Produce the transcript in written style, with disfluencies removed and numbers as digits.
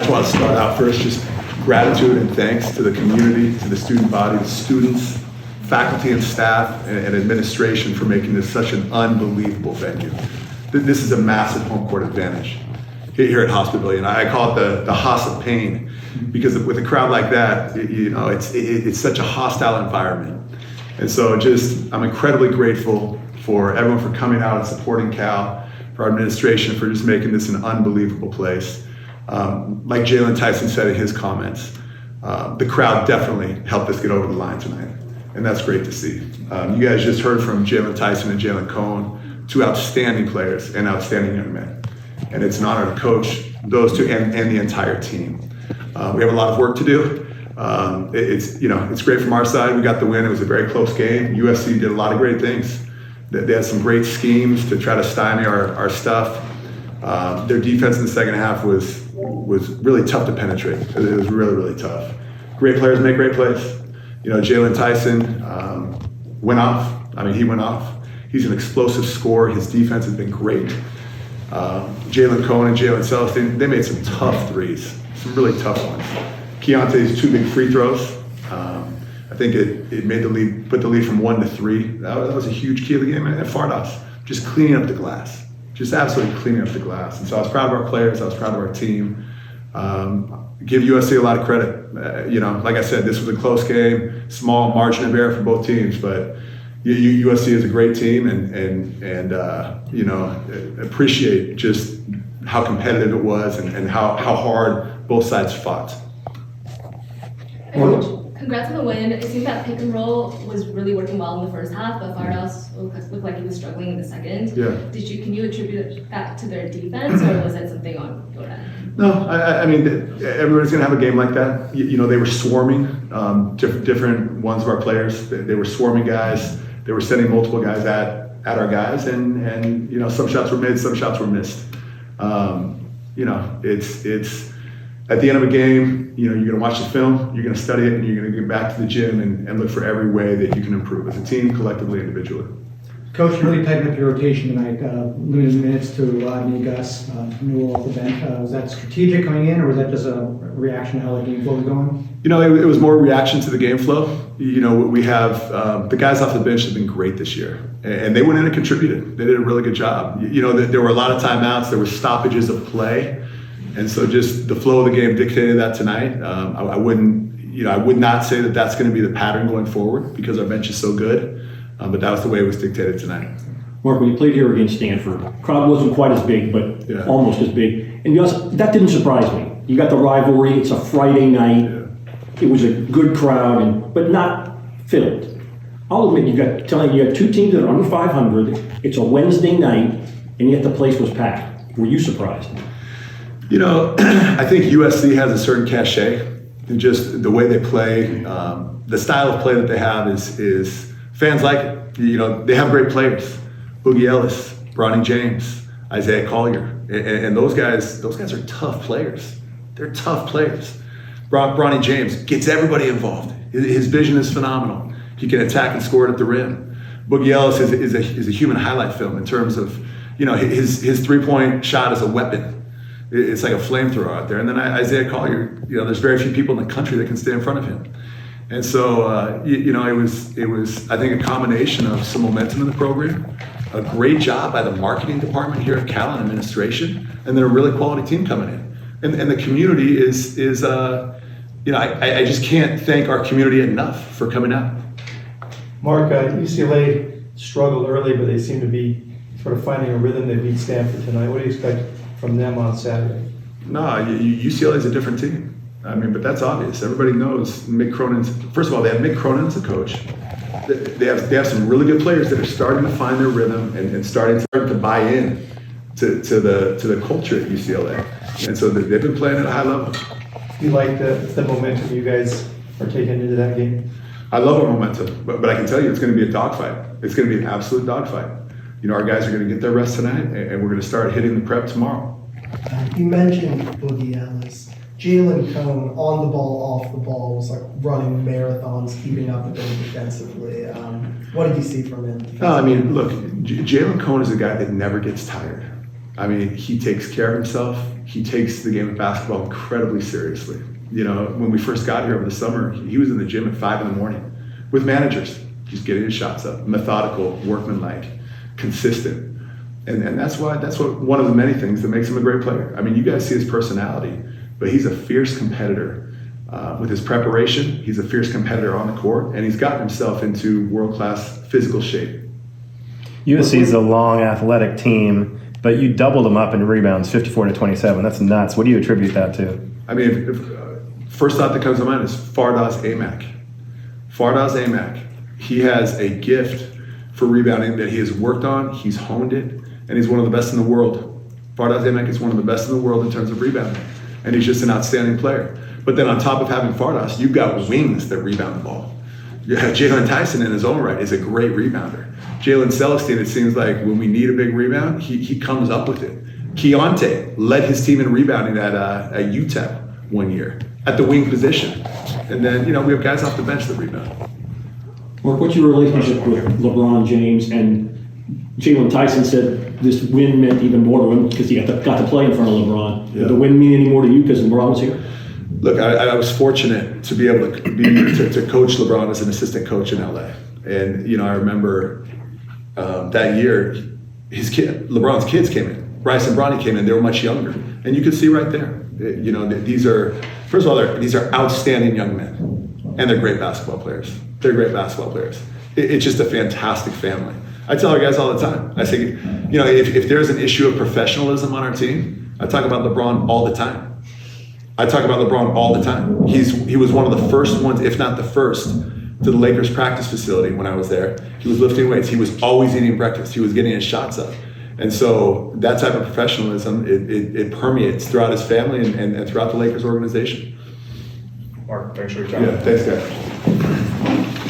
just want to start out first, just gratitude and thanks to the community, to the student body, the students, faculty and staff, and administration for making this such an unbelievable venue. This is a massive home court advantage here at Haas Pavilion. I call it the Haas of pain, because with a crowd like that, it's such a hostile environment. And so I'm incredibly grateful for everyone for coming out and supporting Cal, for our administration for just making this an unbelievable place. Like Jalen Tyson said in his comments, the crowd definitely helped us get over the line tonight, and that's great to see. You guys just heard from Jalen Tyson and Jalen Cohn, two outstanding players and outstanding young men. And it's an honor to coach those two and the entire team. We have a lot of work to do. It's great from our side. We got the win. It was a very close game. USC did a lot of great things. They had some great schemes to try to stymie our stuff. Their defense in the second half was really tough to penetrate. It was really, really tough. Great players make great plays. Jalen Tyson went off. He went off. He's an explosive scorer. His defense has been great. Jalen Cohn and Jalen Celestine, they made some tough threes, some really tough ones. Keontae's 2 big free throws. I think it made the lead, put the lead from 1 to 3. That was a huge key of the game. And Fardas, just cleaning up the glass. Just absolutely cleaning up the glass. And so I was proud of our players. I was proud of our team. Give USC a lot of credit. Like I said, this was a close game, small margin of error for both teams, but USC is a great team, and appreciate just how competitive it was and how hard both sides fought. Congrats on the win. It seemed that pick and roll was really working well in the first half, but Fardas looked like he was struggling in the second. Yeah. Can you attribute that to their defense, or was that something on your end? No, everybody's going to have a game like that. They were swarming different ones of our players. They were swarming guys. They were sending multiple guys at our guys, and some shots were made, some shots were missed. It's at the end of a game, you're going to watch the film, you're going to study it, and you're going to get back to the gym and look for every way that you can improve as a team, collectively, individually. Coach, you really tightened up your rotation tonight, losing minutes to Alany, Gus, Newell off the bench. Was that strategic coming in, or was that just a reaction to how the game flow was going? It was more reaction to the game flow. We have the guys off the bench have been great this year, and they went in and contributed. They did a really good job. There were a lot of timeouts, there were stoppages of play, and so just the flow of the game dictated that tonight. I would not say that that's going to be the pattern going forward because our bench is so good. But that was the way it was dictated tonight. Mark, when you played here against Stanford, crowd wasn't quite as big, but almost as big. And that didn't surprise me. You got the rivalry. It's a Friday night. Yeah. It was a good crowd, but not filled. I'll admit, you got 2 teams that are under 500. It's a Wednesday night, and yet the place was packed. Were you surprised? I think USC has a certain cachet. And just the way they play, the style of play that they have is fans like it. They have great players. Boogie Ellis, Bronny James, Isaiah Collier. And those guys are tough players. They're tough players. Bronny James gets everybody involved. His vision is phenomenal. He can attack and score it at the rim. Boogie Ellis is a human highlight film in terms of, his 3-point shot is a weapon. It's like a flamethrower out there. And then Isaiah Collier, there's very few people in the country that can stay in front of him. And so, it was, I think, a combination of some momentum in the program, a great job by the marketing department here at Cal and administration, and then a really quality team coming in. And the community is I just can't thank our community enough for coming out. Mark, UCLA struggled early, but they seem to be sort of finding a rhythm. They beat Stanford tonight. What do you expect from them on Saturday? No, UCLA is a different team. But that's obvious. Everybody knows Mick Cronin's. First of all, they have Mick Cronin as a coach. They have some really good players that are starting to find their rhythm and starting to buy in to the culture at UCLA. And so they've been playing at a high level. You like the momentum you guys are taking into that game? I love our momentum, but I can tell you it's going to be a dogfight. It's going to be an absolute dogfight. Our guys are going to get their rest tonight, and we're going to start hitting the prep tomorrow. You mentioned Boogie Ellis. Jalen Cohn on the ball, off the ball, was like running marathons, keeping up with them defensively. What did you see from him? Look, Jalen Cohn is a guy that never gets tired. He takes care of himself. he takes the game of basketball incredibly seriously. You know, when we first got here over the summer, he was in the gym at 5 in the morning with managers, just getting his shots up, methodical, workmanlike, consistent. And that's what one of the many things that makes him a great player. I mean, you guys see his personality, but he's a fierce competitor. With his preparation, he's a fierce competitor on the court, and he's gotten himself into world-class physical shape. USC is a long athletic team, but you doubled them up in rebounds, 54-27. That's nuts. What do you attribute that to? I mean, first thought that comes to mind is Fardaws Aimaq. Fardaws Aimaq, he has a gift for rebounding that he has worked on, he's honed it, and he's one of the best in the world. Fardaws Aimaq is one of the best in the world in terms of rebounding, and he's just an outstanding player. But then on top of having Fardaws, you've got wings that rebound the ball. Jalen Tyson in his own right is a great rebounder. Jalen Celestine, it seems like when we need a big rebound, he comes up with it. Keontae led his team in rebounding at UTEP one year at the wing position. And then, you know, we have guys off the bench that rebound. Mark, what's your relationship with LeBron James? And Jalen Tyson said this win meant even more to him because he got to play in front of LeBron. Yeah. Did the win mean any more to you because LeBron was here? Look, I was fortunate to be able to coach LeBron as an assistant coach in LA. And, you know, I remember that year, LeBron's kids came in. Bryce and Bronny came in. They were much younger. And you could see right there, you know, these are outstanding young men. And they're great basketball players. They're great basketball players. It's just a fantastic family. I tell our guys all the time. I say, you know, if there's an issue of professionalism on our team, I talk about LeBron all the time. I talk about LeBron all the time. He was one of the first ones, if not the first, to the Lakers practice facility when I was there. He was lifting weights. He was always eating breakfast. He was getting his shots up. And so that type of professionalism, it permeates throughout his family and throughout the Lakers organization. Mark, thanks for your time. Yeah, thanks, guys.